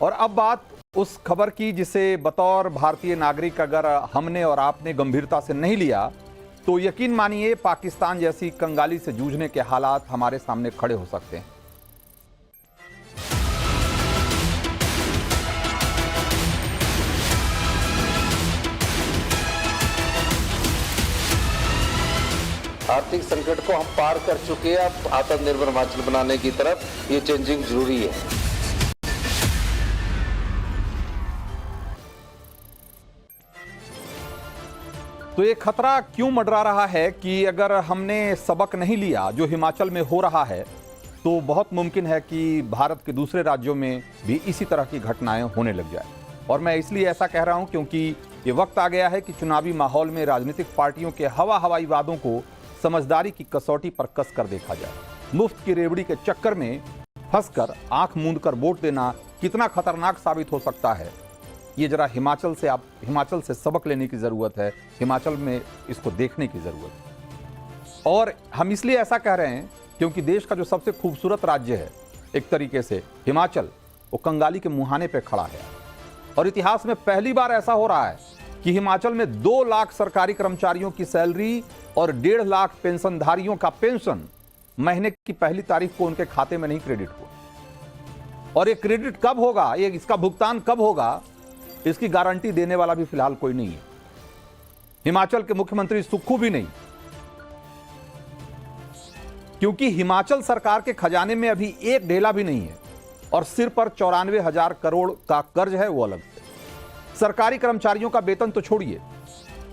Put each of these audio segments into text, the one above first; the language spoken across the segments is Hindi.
और अब बात उस खबर की जिसे बतौर भारतीय नागरिक अगर हमने और आपने गंभीरता से नहीं लिया तो यकीन मानिए पाकिस्तान जैसी कंगाली से जूझने के हालात हमारे सामने खड़े हो सकते हैं। आर्थिक संकट को हम पार कर चुके हैं। अब आत्मनिर्भर हिमाचल बनाने की तरफ ये चेंजिंग जरूरी है। तो ये खतरा क्यों मंडरा रहा है कि अगर हमने सबक नहीं लिया जो हिमाचल में हो रहा है तो बहुत मुमकिन है कि भारत के दूसरे राज्यों में भी इसी तरह की घटनाएं होने लग जाए। और मैं इसलिए ऐसा कह रहा हूं क्योंकि ये वक्त आ गया है कि चुनावी माहौल में राजनीतिक पार्टियों के हवाई वादों को समझदारी की कसौटी पर कस कर देखा जाए। मुफ्त की रेवड़ी के चक्कर में फंसकर आंख मूंद कर वोट देना कितना खतरनाक साबित हो सकता है, ये जरा हिमाचल से सबक लेने की जरूरत है। हिमाचल में इसको देखने की जरूरत है। और हम इसलिए ऐसा कह रहे हैं क्योंकि देश का जो सबसे खूबसूरत राज्य है एक तरीके से हिमाचल, वो कंगाली के मुहाने पे खड़ा है। और इतिहास में पहली बार ऐसा हो रहा है कि हिमाचल में 2 लाख सरकारी कर्मचारियों की सैलरी और 1.5 लाख पेंशनधारियों का पेंशन महीने की पहली तारीख को उनके खाते में नहीं क्रेडिट हुआ। और ये क्रेडिट कब होगा, ये इसका भुगतान कब होगा, इसकी गारंटी देने वाला भी फिलहाल कोई नहीं है। हिमाचल के मुख्यमंत्री सुक्खू भी नहीं, क्योंकि हिमाचल सरकार के खजाने में अभी एक ढेला भी नहीं है और सिर पर 94,000 करोड़ का कर्ज है, वो अलग से। सरकारी कर्मचारियों का वेतन तो छोड़िए,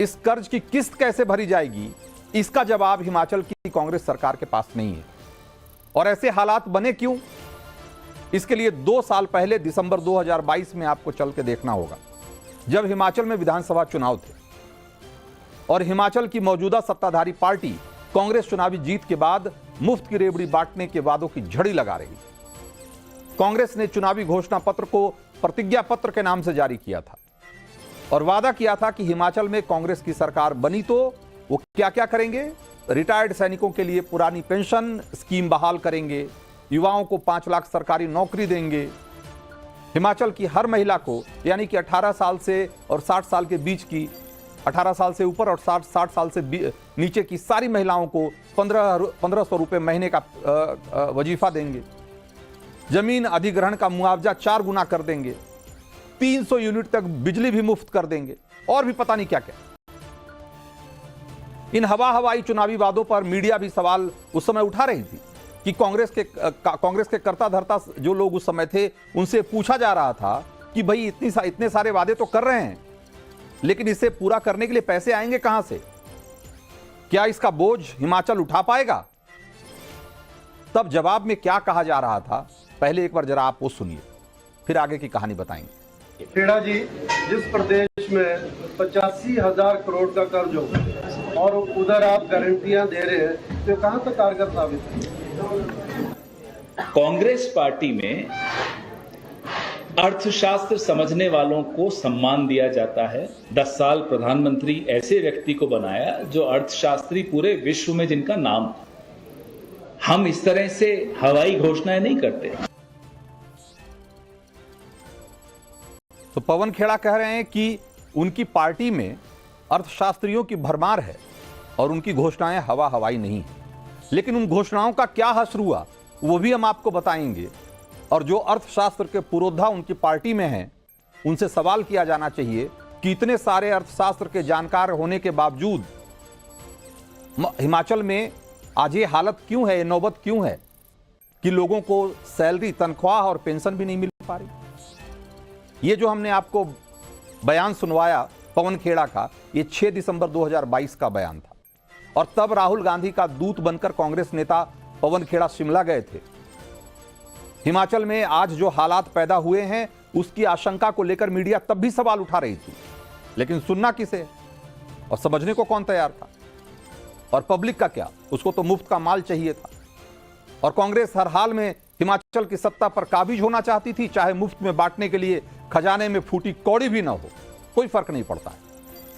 इस कर्ज की किस्त कैसे भरी जाएगी, इसका जवाब हिमाचल की कांग्रेस सरकार के पास नहीं है। और ऐसे हालात बने क्यों, इसके लिए 2 साल पहले दिसंबर 2022 में आपको चल के देखना होगा, जब हिमाचल में विधानसभा चुनाव थे और हिमाचल की मौजूदा सत्ताधारी पार्टी कांग्रेस चुनावी जीत के बाद मुफ्त की रेवड़ी बांटने के वादों की झड़ी लगा रही। कांग्रेस ने चुनावी घोषणा पत्र को प्रतिज्ञा पत्र के नाम से जारी किया था और वादा किया था कि हिमाचल में कांग्रेस की सरकार बनी तो वो क्या क्या करेंगे। रिटायर्ड सैनिकों के लिए पुरानी पेंशन स्कीम बहाल करेंगे, युवाओं को 5 लाख सरकारी नौकरी देंगे, हिमाचल की हर महिला को यानी कि 18 साल से और 60 साल के बीच की, 18 साल से ऊपर और 60 साल से नीचे की सारी महिलाओं को 1500 रुपये महीने का वजीफा देंगे, जमीन अधिग्रहण का मुआवजा 4 गुना कर देंगे, 300 यूनिट तक बिजली भी मुफ्त कर देंगे और भी पता नहीं क्या क्या। इन हवाई चुनावी वादों पर मीडिया भी सवाल उस समय उठा रही थी कि कांग्रेस के कर्ता धर्ता जो लोग उस समय थे उनसे पूछा जा रहा था कि भाई इतने सारे वादे तो कर रहे हैं, लेकिन इसे पूरा करने के लिए पैसे आएंगे कहां से, क्या इसका बोझ हिमाचल उठा पाएगा। तब जवाब में क्या कहा जा रहा था, पहले एक बार जरा आप वो सुनिए, फिर आगे की कहानी बताएंगे। खेड़ा जी, जिस प्रदेश में 85,000 करोड़ का कर्ज हो और उधर आप गारंटियां दे रहे हैं, तो कहां तक कारगर साबित है। कांग्रेस पार्टी में अर्थशास्त्र समझने वालों को सम्मान दिया जाता है। 10 साल प्रधानमंत्री ऐसे व्यक्ति को बनाया जो अर्थशास्त्री पूरे विश्व में जिनका नाम। हम इस तरह से हवाई घोषणाएं नहीं करते। तो पवन खेड़ा कह रहे हैं कि उनकी पार्टी में अर्थशास्त्रियों की भरमार है और उनकी घोषणाएं हवाई नहीं है। लेकिन उन घोषणाओं का क्या हश्र हुआ वो भी हम आपको बताएंगे। और जो अर्थशास्त्र के पुरोधा उनकी पार्टी में हैं, उनसे सवाल किया जाना चाहिए कि इतने सारे अर्थशास्त्र के जानकार होने के बावजूद हिमाचल में आज ये हालत क्यों है, ये नौबत क्यों है कि लोगों को सैलरी, तनख्वाह और पेंशन भी नहीं मिल पा रही। ये जो हमने आपको बयान सुनवाया पवन खेड़ा का, ये 6 दिसंबर 2022 का बयान था और तब राहुल गांधी का दूत बनकर कांग्रेस नेता पवन खेड़ा शिमला गए थे। हिमाचल में आज जो हालात पैदा हुए हैं उसकी आशंका को लेकर मीडिया तब भी सवाल उठा रही थी, लेकिन सुनना किसे और समझने को कौन तैयार था। और पब्लिक का क्या, उसको तो मुफ्त का माल चाहिए था। और कांग्रेस हर हाल में हिमाचल की सत्ता पर काबिज होना चाहती थी, चाहे मुफ्त में बांटने के लिए खजाने में फूटी कौड़ी भी ना हो, कोई फर्क नहीं पड़ता है,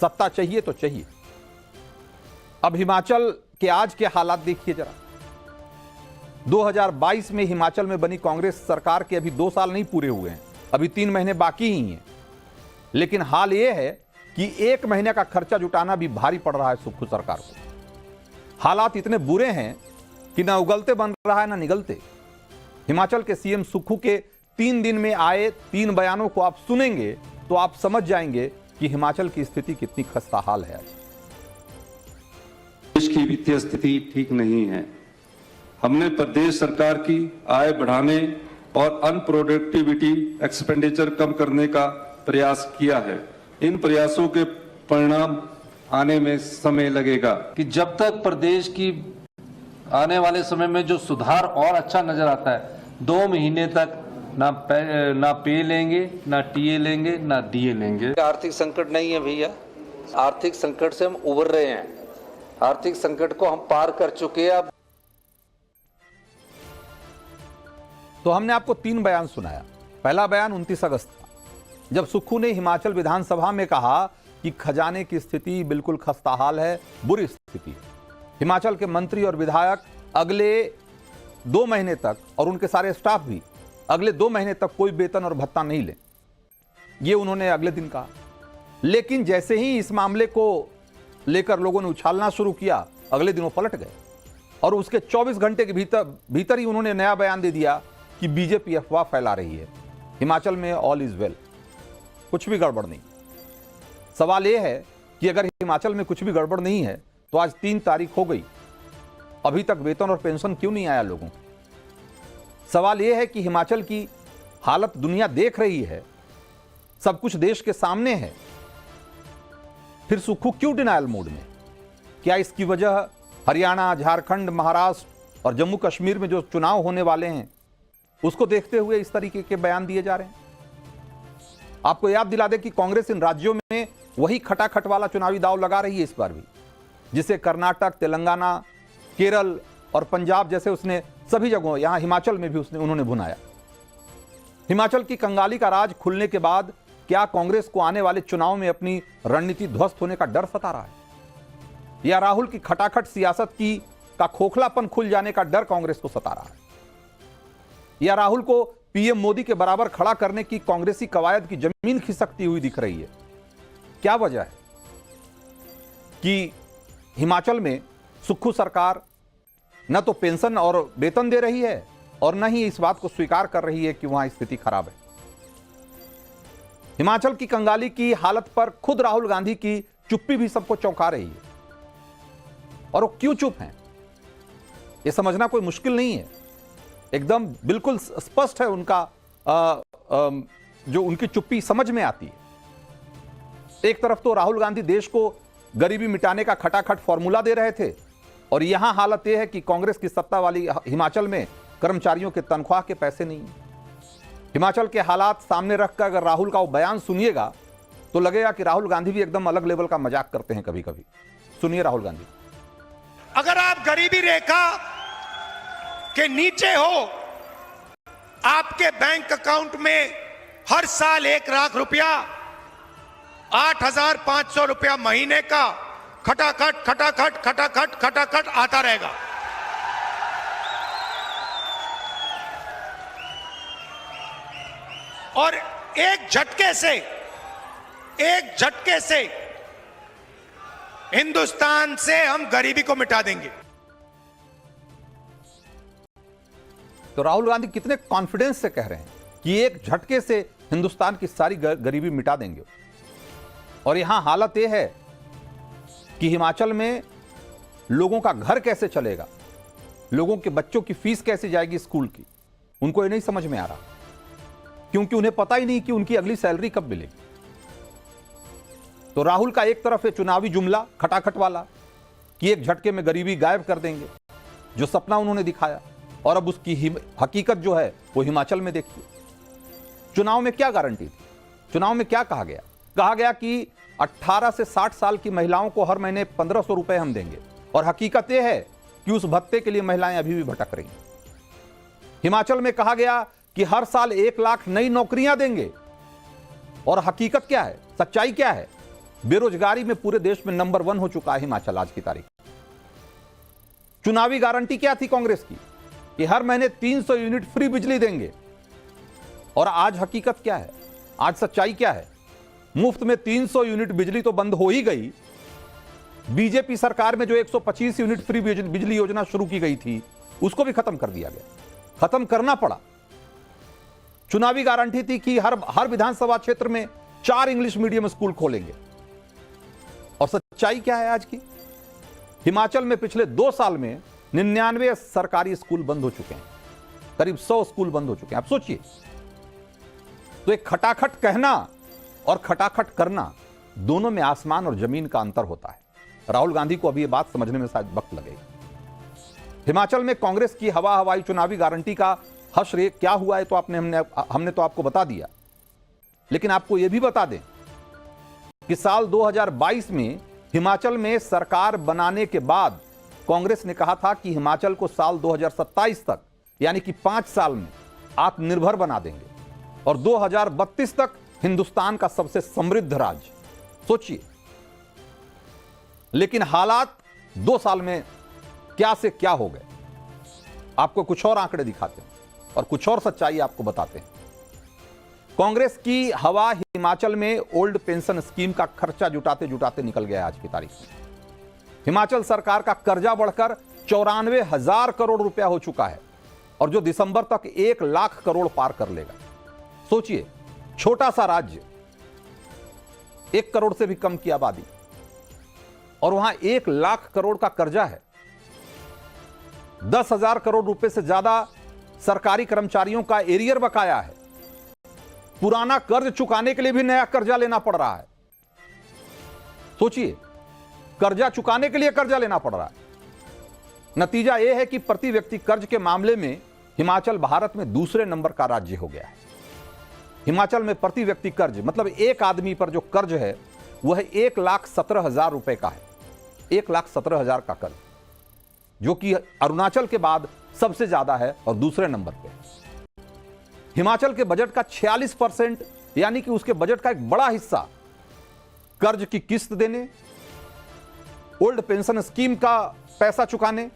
सत्ता चाहिए तो चाहिए। अब हिमाचल के आज के हालात देखिए जरा। 2022 में हिमाचल में बनी कांग्रेस सरकार के अभी 2 साल नहीं पूरे हुए हैं अभी 3 महीने बाकी ही हैं, लेकिन हाल यह है कि 1 महीने का खर्चा जुटाना भी भारी पड़ रहा है सुक्खू सरकार को। हालात इतने बुरे हैं कि ना उगलते बन रहा है ना निगलते। हिमाचल के सीएम सुक्खू के 3 दिन में आए 3 बयानों को आप सुनेंगे तो आप समझ जाएंगे कि हिमाचल की स्थिति कितनी खस्ताहाल है। आज देश की वित्तीय स्थिति ठीक नहीं है। हमने प्रदेश सरकार की आय बढ़ाने और अनप्रोडक्टिविटी एक्सपेंडिचर कम करने का प्रयास किया है। इन प्रयासों के परिणाम आने में समय लगेगा। कि जब तक प्रदेश की आने वाले समय में जो सुधार और अच्छा नजर आता है, 2 महीने तक ना पे लेंगे, ना टीए लेंगे, ना डीए लेंगे। आर्थिक संकट नहीं है भैया, आर्थिक संकट से हम उबर रहे हैं। आर्थिक संकट को हम पार कर चुके हैं। अब तो हमने आपको 3 बयान सुनाया। पहला बयान 29 अगस्त था, जब सुक्खू ने हिमाचल विधानसभा में कहा कि खजाने की स्थिति बिल्कुल खस्ताहाल है, बुरी स्थिति है। हिमाचल के मंत्री और विधायक अगले 2 महीने तक, और उनके सारे स्टाफ भी अगले 2 महीने तक कोई वेतन और भत्ता नहीं ले, ये उन्होंने अगले दिन कहा। लेकिन जैसे ही इस मामले को लेकर लोगों ने उछालना शुरू किया, अगले दिन वो पलट गए और उसके 24 घंटे के भीतर ही उन्होंने नया बयान दे दिया कि बीजेपी अफवाह फैला रही है, हिमाचल में ऑल इज वेल, कुछ भी गड़बड़ नहीं। सवाल यह है कि अगर हिमाचल में कुछ भी गड़बड़ नहीं है तो आज 3 तारीख हो गई, अभी तक वेतन और पेंशन क्यों नहीं आया लोगों को? सवाल यह है कि हिमाचल की हालत दुनिया देख रही है, सब कुछ देश के सामने है, फिर सुक्खू क्यों डिनायल मोड में? क्या इसकी वजह हरियाणा, झारखंड, महाराष्ट्र और जम्मू कश्मीर में जो चुनाव होने वाले हैं उसको देखते हुए इस तरीके के बयान दिए जा रहे हैं? आपको याद दिला दे कि कांग्रेस इन राज्यों में वही खटाखट वाला चुनावी दांव लगा रही है इस बार भी, जिसे कर्नाटक, तेलंगाना, केरल और पंजाब जैसे उसने सभी जगहों, यहां हिमाचल में भी उन्होंने भुनाया। हिमाचल की कंगाली का राज खुलने के बाद क्या कांग्रेस को आने वाले चुनाव में अपनी रणनीति ध्वस्त होने का डर सता रहा है, या राहुल की खटाखट सियासत का खोखलापन खुल जाने का डर कांग्रेस को सता रहा है, या राहुल को पीएम मोदी के बराबर खड़ा करने की कांग्रेसी कवायद की जमीन खिसकती हुई दिख रही है? क्या वजह है कि हिमाचल में सुक्खू सरकार न तो पेंशन और वेतन दे रही है और न ही इस बात को स्वीकार कर रही है कि वहां स्थिति खराब है? हिमाचल की कंगाली की हालत पर खुद राहुल गांधी की चुप्पी भी सबको चौंका रही है। और वो क्यों चुप हैं, यह समझना कोई मुश्किल नहीं है, एकदम बिल्कुल स्पष्ट है उनका जो उनकी चुप्पी समझ में आती है। एक तरफ तो राहुल गांधी देश को गरीबी मिटाने का खटाखट फॉर्मूला दे रहे थे, और यहां हालत यह है कि कांग्रेस की सत्ता वाली हिमाचल में कर्मचारियों के तनख्वाह के पैसे नहीं है। हिमाचल के हालात सामने रखकर अगर राहुल का वो बयान सुनिएगा तो लगेगा कि राहुल गांधी भी एकदम अलग लेवल का मजाक करते हैं कभी कभी। सुनिए राहुल गांधी। अगर आप गरीबी रेखा के नीचे हो, आपके बैंक अकाउंट में हर साल 1 लाख रुपया, 8,500 रुपया महीने का खटाखट खटाखट खटाखट खटाखट आता रहेगा। और एक झटके से हिंदुस्तान से हम गरीबी को मिटा देंगे। तो राहुल गांधी कितने कॉन्फिडेंस से कह रहे हैं कि एक झटके से हिंदुस्तान की सारी गरीबी मिटा देंगे। और यहां हालत यह है कि हिमाचल में लोगों का घर कैसे चलेगा, लोगों के बच्चों की फीस कैसे जाएगी स्कूल की, उनको ये नहीं समझ में आ रहा, क्योंकि उन्हें पता ही नहीं कि उनकी अगली सैलरी कब मिलेगी। तो राहुल का एक तरफ है चुनावी जुमला खटाखट वाला कि एक झटके में गरीबी गायब कर देंगे, जो सपना उन्होंने दिखाया, और अब उसकी हकीकत जो है वो हिमाचल में देखिए। चुनाव में क्या गारंटी थी, चुनाव में क्या कहा गया? कहा गया कि 18 से 60 साल की महिलाओं को हर महीने 1500 रुपए हम देंगे, और हकीकत यह है कि उस भत्ते के लिए महिलाएं अभी भी भटक रही हैं। हिमाचल में कहा गया कि हर साल 1 लाख नई नौकरियां देंगे, और हकीकत क्या है, सच्चाई क्या है? बेरोजगारी में पूरे देश में नंबर 1 हो चुका है हिमाचल आज की तारीख। चुनावी गारंटी क्या थी कांग्रेस की? कि हर महीने 300 यूनिट फ्री बिजली देंगे, और आज हकीकत क्या है, आज सच्चाई क्या है? मुफ्त में 300 यूनिट बिजली तो बंद हो ही गई। बीजेपी सरकार में जो 125 यूनिट फ्री बिजली योजना शुरू की गई थी उसको भी खत्म कर दिया गया, खत्म करना पड़ा। चुनावी गारंटी थी कि हर विधानसभा क्षेत्र में 4 इंग्लिश मीडियम स्कूल खोलेंगे। और सच्चाई क्या है आज की? हिमाचल में पिछले 2 साल में 99 सरकारी स्कूल बंद हो चुके हैं, करीब 100 स्कूल बंद हो चुके हैं। आप सोचिए, तो एक खटाखट कहना और खटाखट करना, दोनों में आसमान और जमीन का अंतर होता है। राहुल गांधी को अभी यह बात समझने में शायद वक्त लगेगा। हिमाचल में कांग्रेस की हवाई चुनावी गारंटी का हश्र क्या हुआ है तो हमने तो आपको बता दिया। लेकिन आपको यह भी बता दें कि साल 2022 में हिमाचल में सरकार बनाने के बाद कांग्रेस ने कहा था कि हिमाचल को साल 2027 तक, यानी कि 5 साल में आत्मनिर्भर बना देंगे और 2032 तक हिंदुस्तान का सबसे समृद्ध राज्य। सोचिए, लेकिन हालात 2 साल में क्या से क्या हो गए। आपको कुछ और आंकड़े दिखाते हैं और कुछ और सच्चाई आपको बताते हैं। कांग्रेस की हवा हिमाचल में ओल्ड पेंशन स्कीम का खर्चा जुटाते जुटाते निकल गया आज की तारीख में। हिमाचल सरकार का कर्जा बढ़कर 94,000 करोड़ रुपया हो चुका है और जो दिसंबर तक 1 लाख करोड़ पार कर लेगा। सोचिए, छोटा सा राज्य, 1 करोड़ से भी कम की आबादी, और वहां 1 लाख करोड़ का कर्जा है। 10,000 करोड़ रुपए से ज्यादा सरकारी कर्मचारियों का एरियर बकाया है। पुराना कर्ज चुकाने के लिए भी नया कर्जा लेना पड़ रहा है। सोचिए, कर्जा चुकाने के लिए कर्जा लेना पड़ रहा है। नतीजा यह है कि प्रति व्यक्ति कर्ज के मामले में हिमाचल भारत में दूसरे नंबर का राज्य हो गया है। हिमाचल में प्रति व्यक्ति कर्ज, मतलब एक आदमी पर जो कर्ज है वह 1,17,000 रुपए का है। 1,17,000 का कर्ज, जो कि अरुणाचल के बाद सबसे ज्यादा है और दूसरे नंबर पे है। हिमाचल के बजट का 46%, यानी कि उसके बजट का एक बड़ा हिस्सा कर्ज की किस्त देने, ओल्ड पेंशन स्कीम का पैसा चुकाने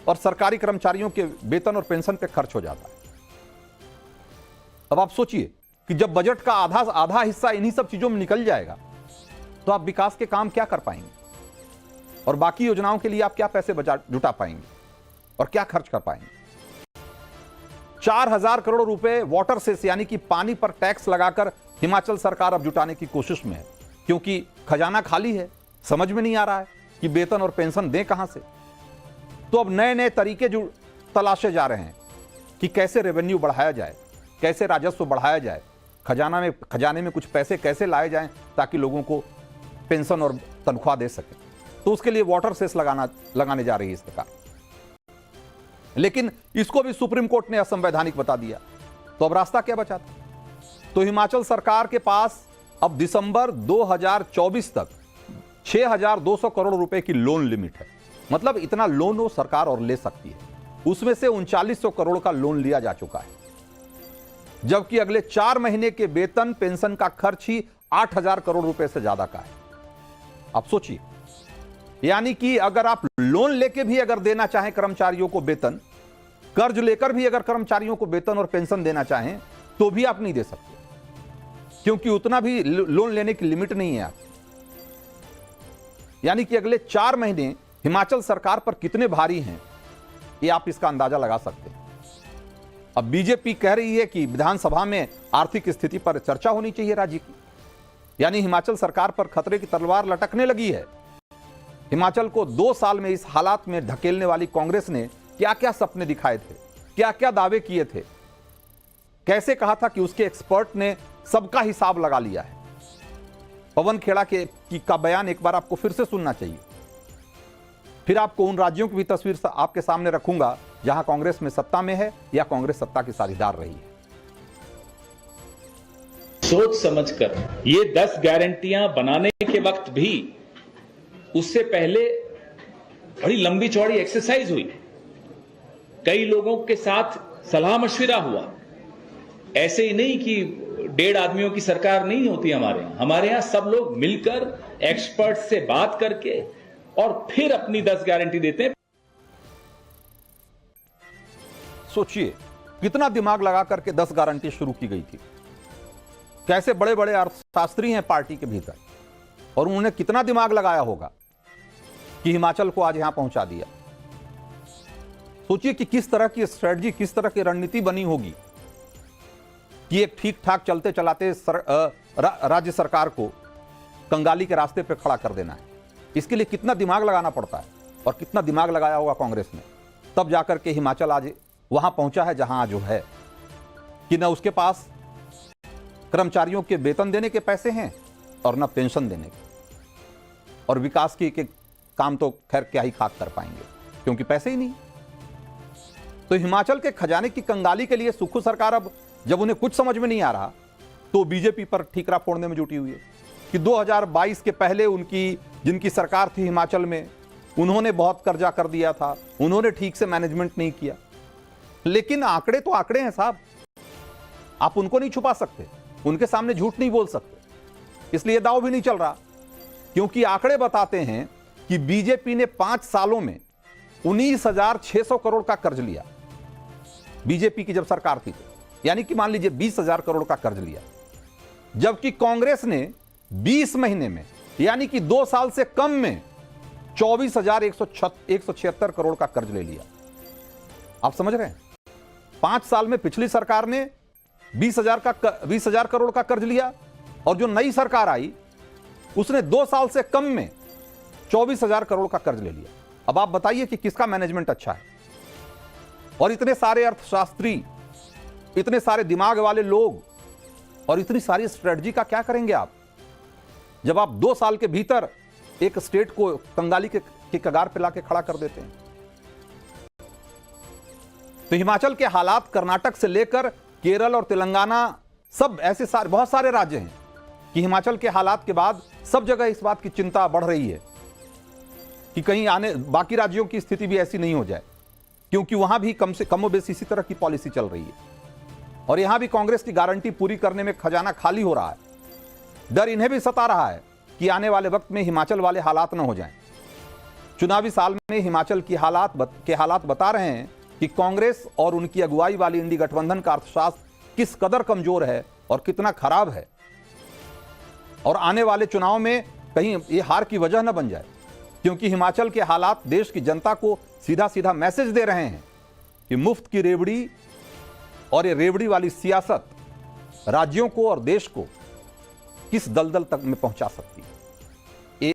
और सरकारी कर्मचारियों के वेतन और पेंशन पे खर्च हो जाता है। अब आप सोचिए कि जब बजट का आधा हिस्सा इन्हीं सब चीजों में निकल जाएगा तो आप विकास के काम क्या कर पाएंगे और बाकी योजनाओं के लिए आप क्या पैसे जुटा पाएंगे और क्या खर्च कर पाएंगे? 4,000 करोड़ रुपए वाटर सेस, यानी कि पानी पर टैक्स लगाकर हिमाचल सरकार अब जुटाने की कोशिश में है, क्योंकि खजाना खाली है। समझ में नहीं आ रहा है कि वेतन और पेंशन दें कहां से। तो अब नए नए तरीके जो तलाशे जा रहे हैं कि कैसे रेवेन्यू बढ़ाया जाए, कैसे राजस्व बढ़ाया जाए, खजाने में कुछ पैसे कैसे लाए जाएं ताकि लोगों को पेंशन और तनख्वाह दे सके। तो उसके लिए वाटर सेस लगाने जा रही है सरकार। लेकिन इसको भी सुप्रीम कोर्ट ने असंवैधानिक बता दिया। तो अब रास्ता क्या बचा था? तो हिमाचल सरकार के पास अब दिसंबर 2024 तक 6,200 करोड़ रुपए की लोन लिमिट है। मतलब इतना लोन वो सरकार और ले सकती है। उसमें से 3900 करोड़ का लोन लिया जा चुका है, जबकि अगले 4 महीने के वेतन पेंशन का खर्च ही 8,000 करोड़ रुपए से ज्यादा का है। आप सोचिए, यानी कि अगर आप लोन लेके भी अगर देना चाहें कर्मचारियों को वेतन, कर्ज लेकर भी अगर कर्मचारियों को वेतन और पेंशन देना चाहें तो भी आप नहीं दे सकते, क्योंकि उतना भी लोन लेने की लिमिट नहीं है आप। यानी कि अगले 4 महीने हिमाचल सरकार पर कितने भारी हैं ये आप इसका अंदाजा लगा सकते हैं। अब बीजेपी कह रही है कि विधानसभा में आर्थिक स्थिति पर चर्चा होनी चाहिए राज्य की, यानी हिमाचल सरकार पर खतरे की तलवार लटकने लगी है। हिमाचल को 2 साल में इस हालात में धकेलने वाली कांग्रेस ने क्या क्या सपने दिखाए थे, क्या क्या दावे किए थे, कैसे कहा था कि उसके एक्सपर्ट ने सबका हिसाब लगा लिया है। पवन खेड़ा का बयान एक बार आपको फिर से सुनना चाहिए, फिर आपको उन राज्यों की भी तस्वीर आपके सामने रखूंगा जहां कांग्रेस में सत्ता में है या कांग्रेस सत्ता की साझेदार रही है। सोच समझकर ये 10 गारंटियां बनाने के वक्त भी उससे पहले बड़ी लंबी चौड़ी एक्सरसाइज हुई, कई लोगों के साथ सलाह मशविरा हुआ। ऐसे ही नहीं कि 1.5 आदमियों की सरकार नहीं होती हमारे यहां सब लोग मिलकर एक्सपर्ट से बात करके और फिर अपनी 10 गारंटी देते हैं। सोचिए, कितना दिमाग लगा करके 10 गारंटी शुरू की गई थी, कैसे बड़े बड़े अर्थशास्त्री हैं पार्टी के भीतर, और उन्होंने कितना दिमाग लगाया होगा कि हिमाचल को आज यहां पहुंचा दिया। सोचिए कि किस तरह की स्ट्रेटजी, किस तरह की रणनीति बनी होगी कि एक ठीक ठाक चलते चलाते राज्य सरकार को कंगाली के रास्ते पर खड़ा कर देना है। इसके लिए कितना दिमाग लगाना पड़ता है और कितना दिमाग लगाया होगा कांग्रेस ने, तब जाकर के हिमाचल आज वहां पहुंचा है जहां आज है कि न उसके पास कर्मचारियों के वेतन देने के पैसे हैं और न पेंशन देने के, और विकास के काम तो खैर क्या ही खाक कर पाएंगे क्योंकि पैसे ही नहीं। तो हिमाचल के खजाने की कंगाली के लिए सुक्खू सरकार अब जब उन्हें कुछ समझ में नहीं आ रहा तो बीजेपी पर ठीकरा फोड़ने में जुटी हुई है कि 2022 के पहले उनकी जिनकी सरकार थी हिमाचल में, उन्होंने बहुत कर्जा कर दिया था, उन्होंने ठीक से मैनेजमेंट नहीं किया। लेकिन आंकड़े तो आंकड़े हैं साहब, आप उनको नहीं छुपा सकते, उनके सामने झूठ नहीं बोल सकते, इसलिए दाव भी नहीं चल रहा। क्योंकि आंकड़े बताते हैं कि बीजेपी ने 5 सालों में 19,600 करोड़ का कर्ज लिया, बीजेपी की जब सरकार थी, यानी कि मान लीजिए 20,000 करोड़ का कर्ज लिया, जबकि कांग्रेस ने 20 महीने में यानी कि 2 साल से कम में 24,176 करोड़ का कर्ज ले लिया। आप समझ रहे हैं, 5 साल में पिछली सरकार ने 20,000 करोड़ का कर्ज लिया और जो नई सरकार आई उसने 2 साल से कम में 24,000 करोड़ का कर्ज ले लिया। अब आप बताइए कि किसका मैनेजमेंट अच्छा है? और इतने सारे अर्थशास्त्री, इतने सारे दिमाग वाले लोग और इतनी सारी स्ट्रेटजी का क्या करेंगे आप जब आप 2 साल के भीतर एक स्टेट को कंगाली के कगार पे लाके खड़ा कर देते हैं? तो हिमाचल के हालात कर्नाटक से लेकर केरल और तेलंगाना, सब ऐसे बहुत सारे राज्य हैं कि हिमाचल के हालात के बाद सब जगह इस बात की चिंता बढ़ रही है कि कहीं आने बाकी राज्यों की स्थिति भी ऐसी नहीं हो जाए, क्योंकि वहां भी कम से कम बेस इसी तरह की पॉलिसी चल रही है और यहां भी कांग्रेस की गारंटी पूरी करने में खजाना खाली हो रहा है। डर इन्हें भी सता रहा है कि आने वाले वक्त में हिमाचल वाले हालात न हो जाएं। चुनावी साल में हिमाचल की हालात बता रहे हैं कि कांग्रेस और उनकी अगुवाई वाली इंडी गठबंधन का अर्थशास्त्र किस कदर कमजोर है और कितना खराब है, और आने वाले चुनाव में कहीं ये हार की वजह न बन जाए, क्योंकि हिमाचल के हालात देश की जनता को सीधा सीधा मैसेज दे रहे हैं कि मुफ्त की रेवड़ी और ये रेवड़ी वाली सियासत राज्यों को और देश को किस दलदल तक में पहुंचा सकती है।